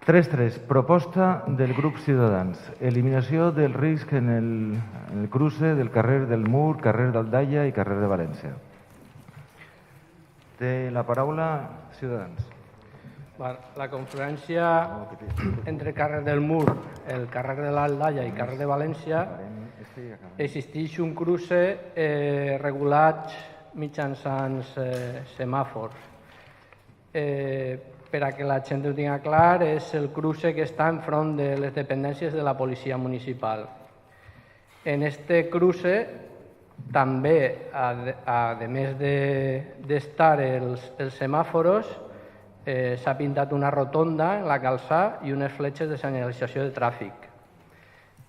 3.3. Proposta del grup Ciutadans. Eliminació del risc en el cruce del carrer del Mur, carrer d'Aldaia i carrer de València. Té la paraula Ciutadans. La confluència entre carrer del Mur, el carrer de l'Aldaia i carrer de València existeix un cruce regulat mitjançant semàfors. Per a que la gent ho tingui clar, és el cruce que està enfront de les dependències de la policia municipal. En este cruce també, a més d'estar els semàforos, s'ha pintat una rotonda en la calçada i unes fletxes de senyalització de tràfic.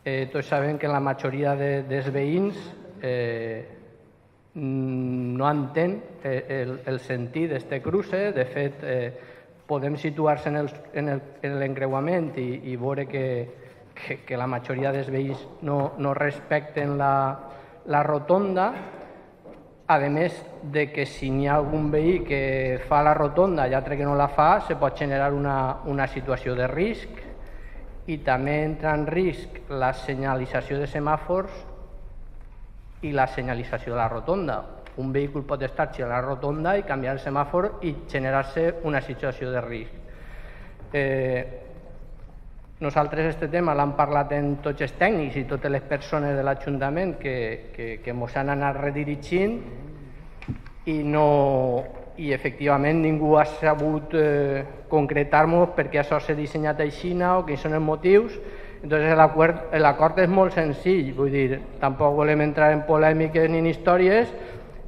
Tots sabem que la majoria dels veïns no entén el sentit d'aquest cruce. De fet, podem situar-se en l'encreuament i veure que la majoria dels veïns no respecten la rotonda. A més de que si n'hi ha algun veí que fa la rotonda i altre que no la fa, se pot generar una situació de risc, i també entra en risc la senyalització de semàfors i la senyalització de la rotonda. Un vehicle pot estar a la rotonda i canviar el semàfor i generar-se una situació de risc. Nosaltres aquest tema l'hem parlat amb tots els tècnics i totes les persones de l'Ajuntament que ens han anat redirigint i efectivament ningú ha sabut concretar-nos per què això s'ha dissenyat així o quins són els motius. Entonces l'acord és molt senzill, vull dir, tampoc volem entrar en polèmiques ni en històries,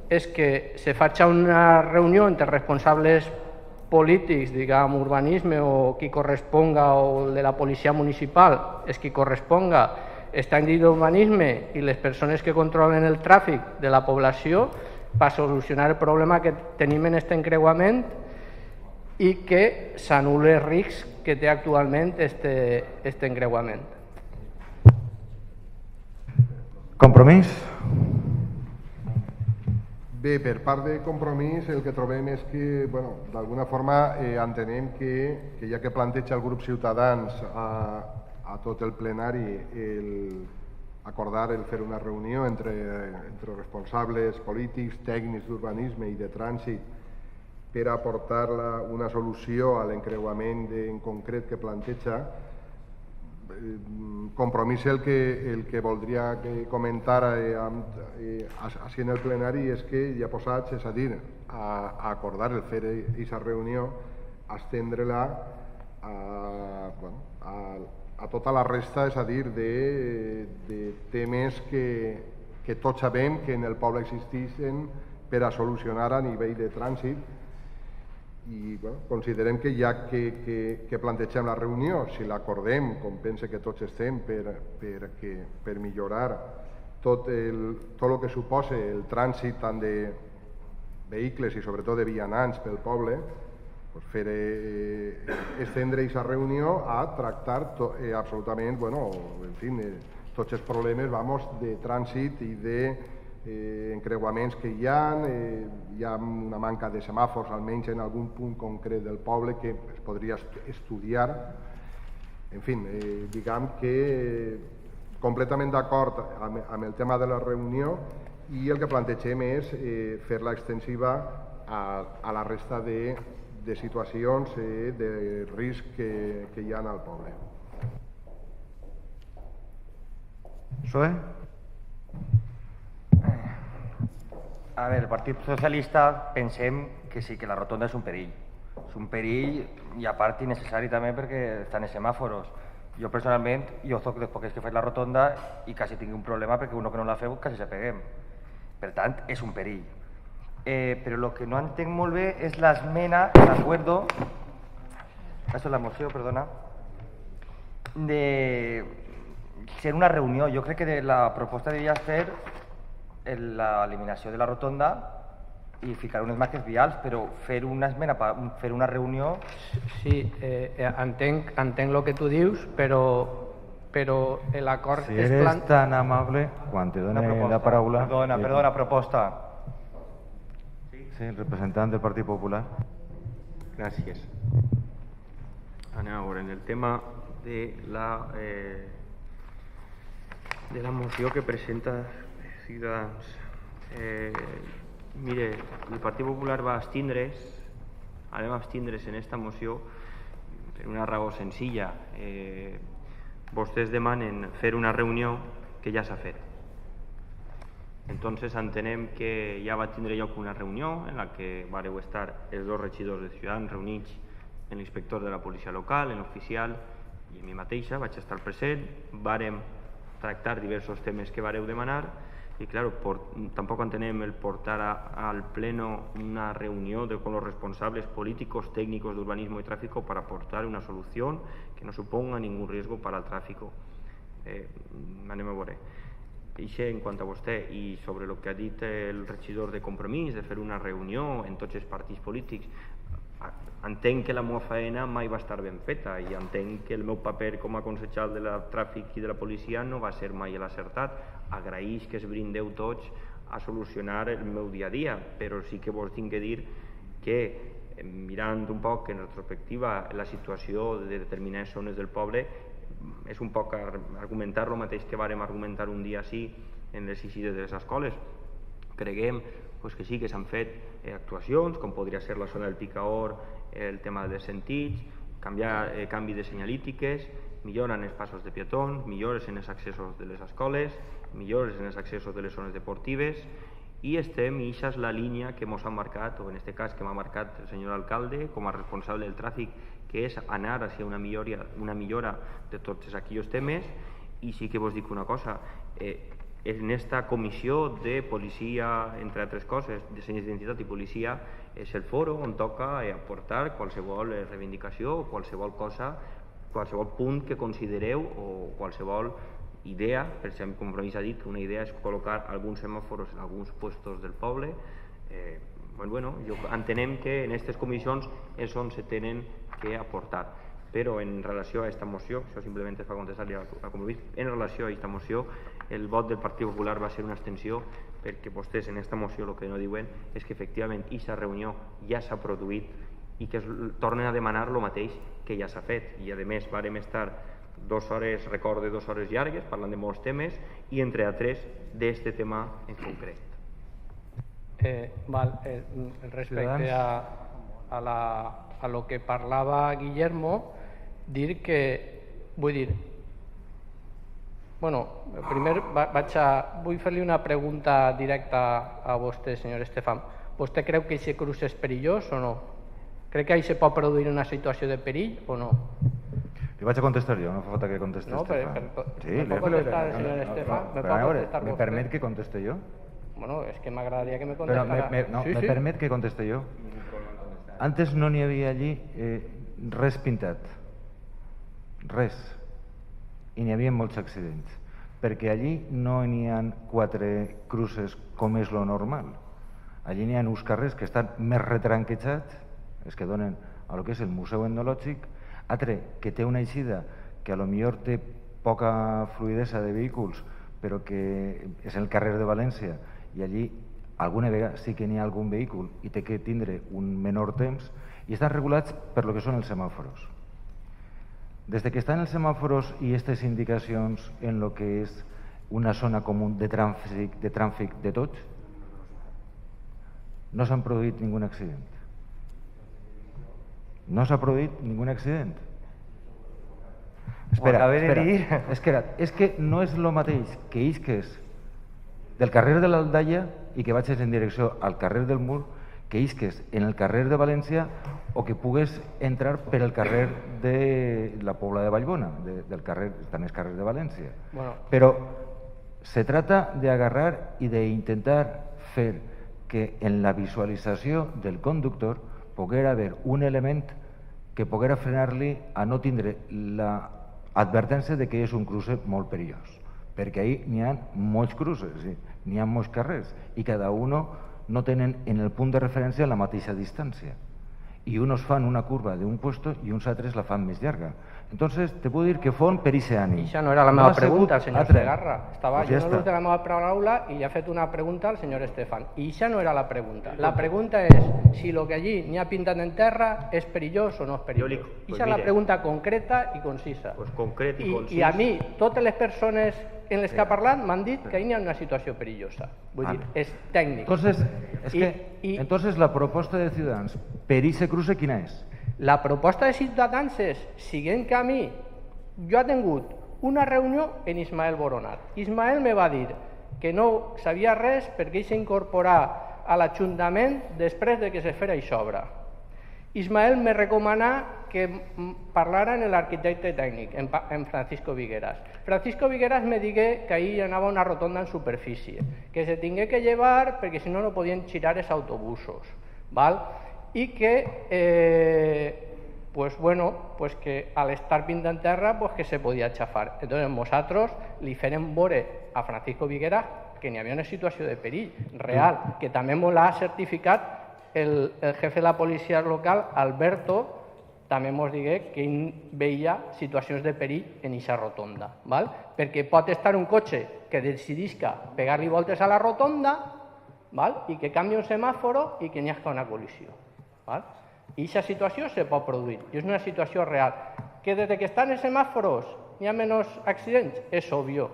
és que se faci una reunió entre responsables polítics, diguem, urbanisme o qui corresponga, o de la policia municipal, és qui corresponga, els tècnics d'urbanisme i les persones que controlen el tràfic de la població per solucionar el problema que tenim en aquest encreuament i que s'anul·li el risc que té actualment aquest encreuament. Compromís? Bé, per part de Compromís el que trobem és que, d'alguna forma, entenem que ja que planteja el grup Ciutadans a tot el plenari acordar el fer una reunió entre responsables polítics, tècnics d'urbanisme i de trànsit per aportar una solució a l'encreuament en concret que planteja, Compromís el que voldria comentar així en el plenari és que ja posats, és a dir, a acordar el fer aquesta reunió, estendre-la a tota la resta, és a dir, de temes que tots sabem que en el poble existeixen per a solucionar a nivell de trànsit. I considerem que ja que plantegem la reunió, si l'acordem, com pense que tots estem, per millorar tot el que suposa el trànsit tant de vehicles i sobretot de vianants pel poble, fer estendre aquesta reunió a tractar absolutament tots els problemes de trànsit i de encreuaments que hi ha una manca de semàfors, almenys en algun punt concret del poble que es podria estudiar. En fi, diguem que completament d'acord amb el tema de la reunió, i el que plantegem és fer-la extensiva a la resta de situacions de risc que hi ha al poble. PSOE? A veure, el Partit Socialista pensem que sí, que la rotonda és un perill. És un perill i a part innecessari també perquè estan els semàforos. Jo personalment, soc dels pocs que faig la rotonda i quasi tinc un problema perquè uno que no la feu quasi se peguem. Per tant, és un perill. Però el que no entenc molt bé és l'esmena, l'acuerdo, això és la moció, perdona, de ser una reunió. Jo crec que la proposta devia ser l'eliminació de la rotonda i ficar unes marques vials, però fer una esmena, fer una reunió... Sí, entenc el que tu dius, però l'acord... Si eres tan amable, quan te doni la paraula... Perdona, proposta. Sí, el representant del Partit Popular. Gràcies. anem a veure, en el tema de la moció que presenta Ciutadans. Mire, el Partit Popular va anem a abstindre's en esta moció per una raó senzilla. Vostès demanen fer una reunió que ja s'ha fet. Entonces entenem que ja va tindre lloc una reunió en la que vareu estar els dos regidors de Ciutadans reunits, en l'inspector de la policia local, en l'oficial i a mi mateixa, vaig estar present, vàrem tractar diversos temes que vareu demanar y claro, tampoco entenem el portar al pleno una reunión con los responsables políticos, técnicos de urbanismo y tráfico para aportar una solución que no suponga ningún riesgo para el tráfico. Anem a veure. Això en quant a vostè, i sobre el que ha dit el regidor de Compromís, de fer una reunió en tots els partits polítics, entenc que la meva feina mai va estar ben feta i entenc que el meu paper com a consellal de tràfic i de la policia no va ser mai l'acertat. Agraïx que es brindeu tots a solucionar el meu dia a dia, però sí que vos tinc que dir que mirant un poc en retrospectiva la situació de determinades zones del poble és un poc argumentar el mateix que vàrem argumentar un dia sí en les eixides de les escoles. Creguem que sí que s'han fet actuacions, com podria ser la zona del Picaor, el tema dels sentits, canvi de senyalítiques, millora en els passos de peatons, millores en els accessos de les escoles, millores en els accessos de les zones deportives, i estem, i això és la línia que ens ha marcat, o en aquest cas que m'ha marcat el senyor alcalde com a responsable del tràfic, que és anar hacia una millora de tots aquells temes. I sí que vos dic una cosa, en esta comissió de policia, entre altres coses, de senyes d'identitat i policia, és el foro on toca aportar qualsevol reivindicació, qualsevol cosa, qualsevol punt que considereu o qualsevol idea. Per exemple, Compromís ha dit que una idea és col·locar alguns semàfors en alguns puestos del poble. Entenem que en aquestes comissions és on se tenen que aportar. Però en relació a aquesta moció, això simplement és per contestar-li a Compromís, en relació a aquesta moció, el vot del Partit Popular va ser una abstenció perquè vostès en aquesta moció el que no diuen és que efectivament aquesta reunió ja s'ha produït i que tornen a demanar el mateix que ja s'ha fet. I a més vàrem estar 2 hores, recorde 2 hores llargues, parlant de molts temes i entre altres d'aquest tema en concret. Respecte a lo que parlava Guillermo, dir que, primer vull fer-li una pregunta directa a vostè, senyor Estefan. Vostè creu que aquest cruç és perillós o no? Crec que ahí se pot produir una situació de perill o no? Li vaig a contestar jo, no fa falta que contesti Estefan. ¿Me puede contestar el señor Estefan? ¿Me permet que conteste jo? Bueno, és que m'agradaria que me contestara. ¿Me permet que conteste jo? Antes no n'hi havia allí res pintat. Res. I n'hi havia molts accidents. Perquè allí no n'hi ha 4 cruces com és lo normal. Allí n'hi ha uns carrers que estan més retranquejats, els que donen a lo que és el Museu Etnològic, altre que té una eixida que a lo millor té poca fluidesa de vehicles, però que és el carrer de València, i allí alguna vegada sí que n'hi ha algun vehicle i té que tindre un menor temps, i estan regulats per lo que són els semàforos. Des que estan els semàforos i aquestes indicacions en lo que és una zona comú de trànsit de tots, no s'han produït ningú accident. No s'ha produït ningú accident. Espera, és que no és el mateix que isques del carrer de l'Aldaia i que vagis en direcció al carrer del Mur, que isques en el carrer de València o que pugues entrar per el carrer de la Pobla de Vallbona, del carrer, també és carrer de València. Però se trata de agarrar i d'intentar fer que en la visualització del conductor poguera haver un element que poguera frenar-li a no tindre l'advertència de que és un cruce molt perillós, perquè ahí n'hi ha molts cruces, n'hi ha molts carrers i cada un no tenen en el punt de referència la mateixa distància. i uns fan una curva d'un puesto i uns altres la fan més llarga. Entonces, te puedo dir que fon per ese ànim. Això no era la meva pregunta, senyor Segarra. Estava ja jo en l'ús de la meva paraula i ja ha fet una pregunta al senyor Estefan. I això no era la pregunta. La pregunta és si el que allí n'hi ha pintat en terra és perillós o no és perillós. Això és la pregunta concreta i concisa. I a mi, totes les persones en les que ha parlat m'han dit que hi ha una situació perillosa. Vull dir, és tècnic. Entonces, la proposta de Ciutadans per ese cruce quina és? La proposta de Ciutadans és, siguent que a mi, jo he tingut una reunió amb Ismael Boronat. Ismael me va dir que no sabia res perquè ell s'incorporà a l'Ajuntament després de que se fera aquesta obra. Ismael me recomanà que parlara amb l'arquitecte tècnic, en Francisco Vigueras. Francisco Vigueras me digué que ahir anava una rotonda en superfície, que se tingué que llevar perquè si no no podien girar els autobusos. I que, que al estar pintant terra, que se podia xafar. Entonces, nosaltres li farem veure a Francisco Vigueras que n'hi havia una situació de perill real, que també m'ho l'ha certificat el jefe de la policia local, Alberto, també ens digué que ell veia situacions de perill en aquesta rotonda. Perquè pot estar un cotxe que decidisca pegar-li voltes a la rotonda i que canvi un semàforo i que n'hi hagi una col·lisió. I aquesta situació se pot produir, i és una situació real. Que des que estan els semàforos n'hi ha menys accidents, és obvio.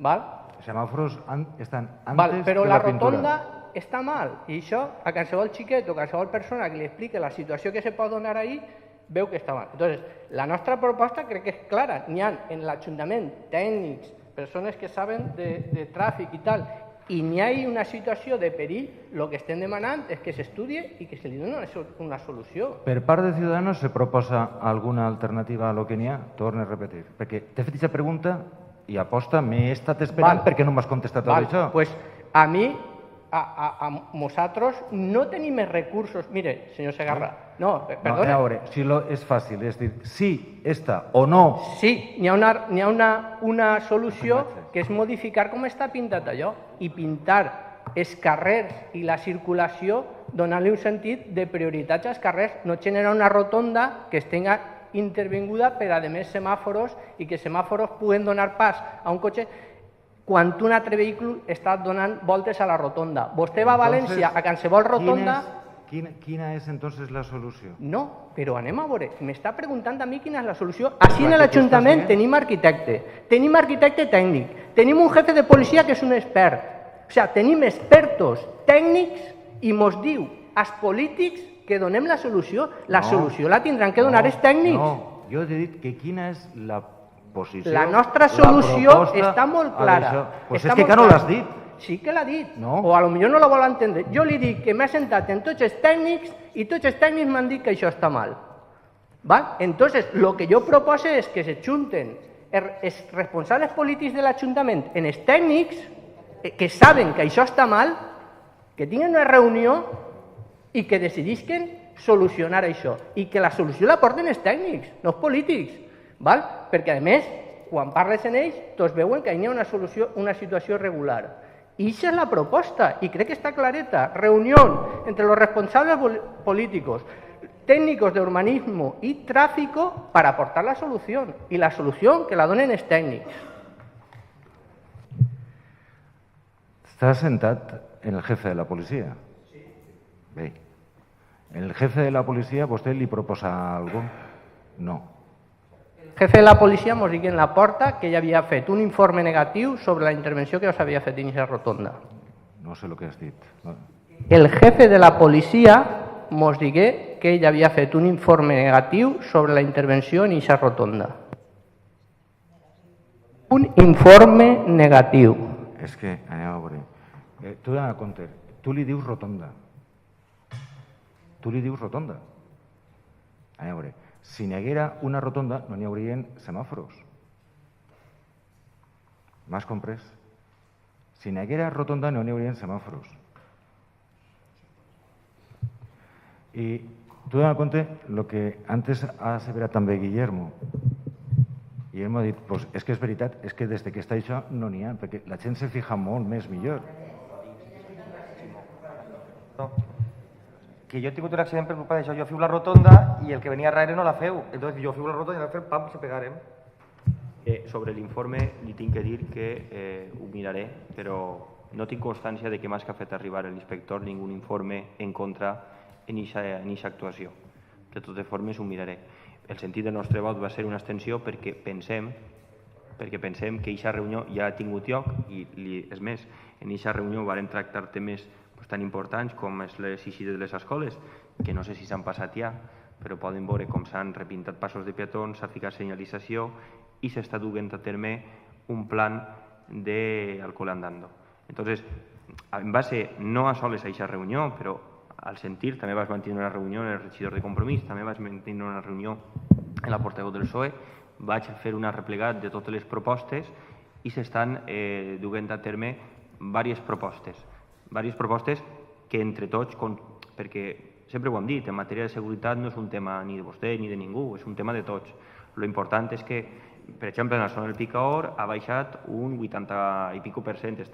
Els semàforos estan antes però de la la pintura. rotonda està mal, i això a qualsevol xiquet o qualsevol persona que li expliqui la situació que se pot donar ahí, veu que està mal. Entonces, la nostra proposta crec que és clara. N'hi ha en l'Ajuntament tècnics, persones que saben de tràfic i tal, i n'hi ha una situació de perill, el que estem demanant és que s'estudie i que se li doni una solució. Per part de Ciudadanos se proposa alguna alternativa a lo que n'hi ha? Torno a repetir. Perquè t'he fet aquesta pregunta i aposta, m'he estat esperant perquè no m'has contestat tot això. Pues a mi, a nosaltres, no tenim més recursos. Mire, senyor Segarra, perdona. A veure, si és fàcil, és dir, sí, esta o no. Sí, n'hi ha una solució que és modificar com està pintat allò i pintar els carrers i la circulació donant-li un sentit de prioritat als carrers, no generar una rotonda que estigui intervinguda per a més semàforos i que semàforos puguen donar pas a un cotxe quan un altre vehicle està donant voltes a la rotonda. Vostè va a València, a qualsevol rotonda... Quina és entonces la solució? No, però anem a veure. M'està preguntant a mi quina és la solució. Així en l'Ajuntament tenim arquitecte tècnic, tenim un jefe de policia que és un expert. O sigui, tenim expertos tècnics i mos diu als polítics que donem la solució. La solució la tindran que donar els tècnics. No, jo he dit que quina és la posició... La nostra solució està molt clara. Pues és que no l'has dit. Sí que l'ha dit, o a lo millor no la vol entendre. Jo li dic que m'he sentat amb tots els tècnics i tots els tècnics m'han dit que això està mal. Entonces, lo que jo proposo és que se junten els responsables polítics de l'Ajuntament en els tècnics que saben que això està mal, que tinguin una reunió i que decidisquen solucionar això. I que la solució la porten els tècnics, no els polítics. Perquè, a més, quan parles en ells, tots veuen que hi ha una situació regular. I aquesta és la proposta, i crec que està clareta. Reunión entre los responsables políticos, técnicos de urbanismo y tráfico para aportar la solución. Y la solución que la donen els tècnics. Està sentat en el jefe de la policia? Sí. Bé. El jefe de la policia, vostè li proposa alguna cosa? No. El jefe de la policia ens digui en la porta que ell havia fet un informe negatiu sobre la intervenció que s'havia fet en aquesta rotonda. No sé el que has dit. El jefe de la policia ens digué que ell havia fet un informe negatiu sobre la intervenció en aquesta rotonda. Un informe negatiu. És que, anem a veure, tu dona compte, tu li dius rotonda. Tu li dius rotonda. Anem a veure, si n'hi haguera una rotonda no n'hi haurien semàforos. M'has comprès? Si n'hi haguera rotonda no n'hi haurien semàforos. I tu dona compte el que antes ha asseverat també Guillermo. Guillermo ha dit, pues és que és veritat, és que des que està això no n'hi ha, perquè la gent se fija molt més millor. que jo he tingut un accident per culpa d'això. Jo feu la rotonda i el que venia darrere no la feu. Entonces jo feu la rotonda i la feu, pam, se pegarem. Sobre l'informe li tinc que dir que ho miraré, però no tinc constància de que m'has fet arribar l'inspector ningú informe en contra en aquesta actuació. De totes formes ho miraré. El sentit del nostre vot va ser una abstenció perquè pensem que aquesta reunió ja ha tingut lloc i és més, en aquesta reunió vam tractar temes tan importants com les eixides de les escoles, que no sé si s'han passat ja, però poden veure com s'han repintat passos de peatons, s'ha ficat senyalització i s'està duent a terme un plan d'alcohol andando. Entonces, en base no a soles a aquesta reunió, però al sentir, també vas mantenir una reunió en el regidor de Compromís, també vas mantenir una reunió en la portaveu del PSOE, vaig fer un replegat de totes les propostes i s'estan duent a terme diverses propostes que entre tots, perquè sempre ho hem dit, en matèria de seguretat no és un tema ni de vostè ni de ningú, és un tema de tots. Lo important és que, per exemple, en la zona del Picaor ha baixat un 80 i pico %,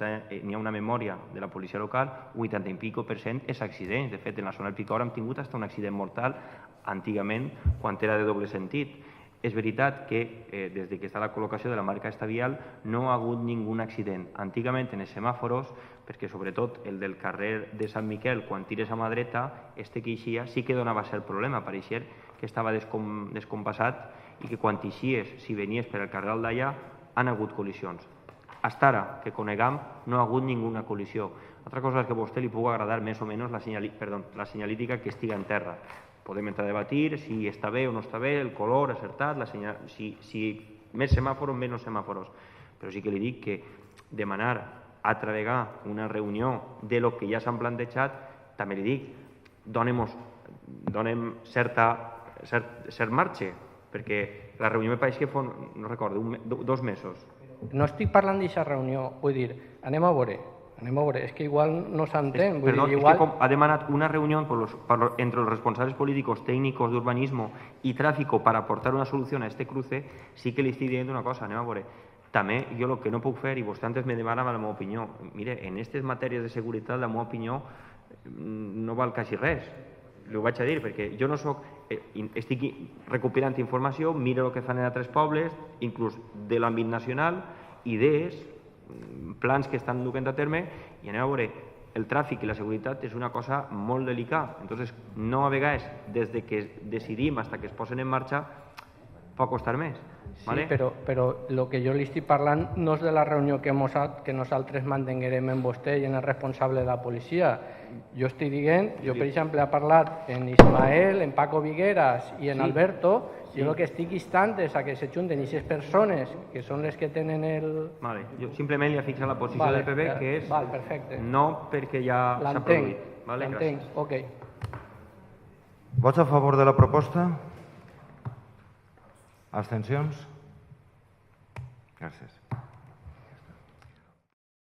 n'hi ha una memòria de la policia local, un 80 i pico % és accidents. De fet, en la zona del Picaor hem tingut fins un accident mortal antigament quan era de doble sentit. És veritat que des que està la col·locació de la marca estavial no ha hagut ningú accident. Antigament en els semàforos, perquè sobretot el del carrer de Sant Miquel, quan tires a mà dreta, que eixia sí que donava cert problema, pareixia que estava descompassat i que quan eixies, si venies per el carrer Aldaia, han hagut col·lisions. Fins ara, que conegam, no ha hagut ninguna col·lisió. Altra cosa és que a vostè li pugui agradar més o menys la senyalítica que estigui en terra. Podem entrar a debatir si està bé o no està bé, el color acertat, si més semàforos o menys semàforos. Però sí que li dic que demanar altra vegada una reunió de lo que ja s'han plantejat, també li dic, donem cert marge, perquè la reunió me pareix que fa, no recordo, 2 mesos. No estic parlant d'aquesta reunió, vull dir, anem a veure, és que igual no s'entén. Perdó, es que ha demanat una reunión entre los responsables políticos, técnicos de urbanismo y tráfico para aportar una solución a este cruce, sí que li estic dient una cosa, anem a veure. També jo el que no puc fer, i vostè antes me demanava la meva opinió, mire, en aquestes matèries de seguretat la meva opinió no val quasi res. Ho vaig a dir, perquè jo no soc... Estic recopilant informació, miro el que fan en altres pobles, inclús de l'àmbit nacional, idees, plans que estan duent a terme, i anem a veure, el tràfic i la seguretat és una cosa molt delicada. Entonces, no a vegades, des que decidim fins que es posen en marxa, pot costar més. Sí, però el que jo li estic parlant no és de la reunió que nosaltres mantinguerem amb vostè i en el responsable de la policia. Jo estic dient, jo per exemple he parlat en Ismael, en Paco Vigueras i en Alberto, jo el que estic instant és que s'ajunten aquestes persones que són les que tenen el... Jo simplement li he fixat la posició del PP, que és no perquè ja s'ha produït. L'entenc, ok. Vots a favor de la proposta? Abstencions? Gràcies.